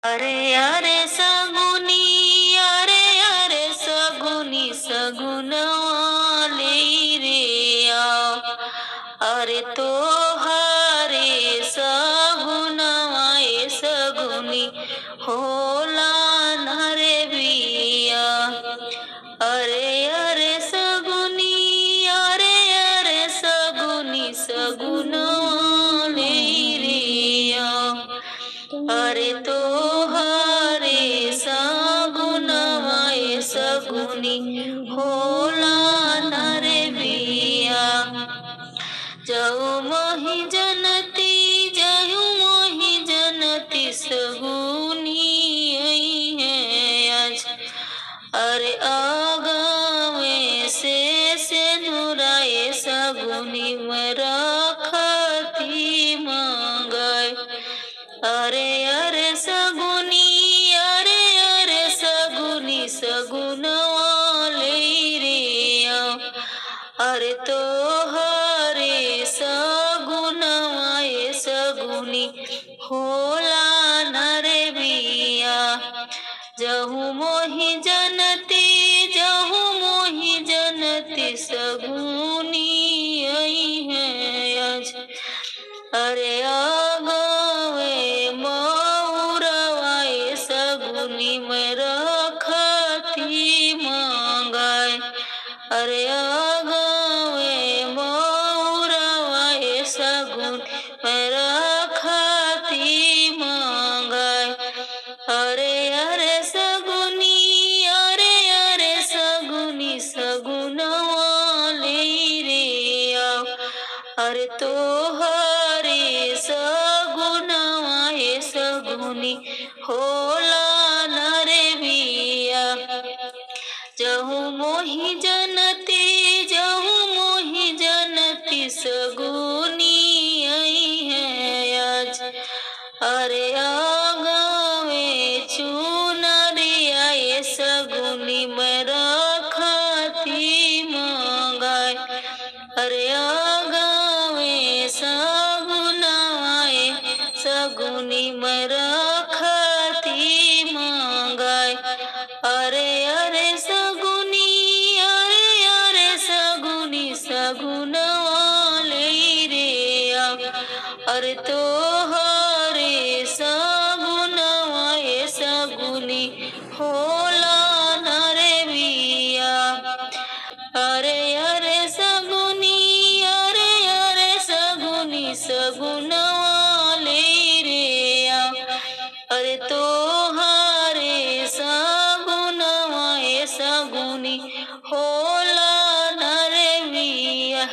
अरे अरे सगुनी, अरे अरे सगुनी सगुनवा रे आओ। अरे तो हरे सगुनवा सगुनी होला न रे बिया। अरे अरे सगुनी, अरे अरे सगुनी सगुनवा रे आओ। अरे तो हरे सगुनवा सगुनी होला न रे बिया। जऊ मोहि जनती, जऊ मोहि जनती सगुनी है आज। अरे आगवे से नुराए सगुनी में रखती मंगाए। अरे अरे सगुनी, अरे अरे सगुनी सगुनवा रे आओ। अरे तो हरे सगुनवा सगुनी होला न रे बिया। जहु मोहि जनती, जहु मोहि जनती सगुनी है आज। अरे आगवे मऊरवा सगुनी में रखती मंगाए। अरे आगवे मऊरवा सगुनी में रखती मंगाए। अरे अरे सगुनी, अरे अरे सगुनी सगुनवा रे आओ। अरे तो हरे सगुनवा सगुनी होला न रे बिया। जहु मोहि जनती, जहु मोहि जनती सगुनी है आज। अरे आगवे चुनरिया सगुनी में रखती मंगाए। अरे आगवे सगुनवा सगुनी में रखती मंगाए। अरे अरे सगुनी, अरे अरे सगुनी सगुनवा रे आओ। अरे तो हरे सगुनवा सगुनी होला न रे बिया। अरे अरे सगुनी, अरे अरे सगुनी सगुनवा रे आओ। अरे तो हरे सगुनवा सगुनी होला न रे बिया।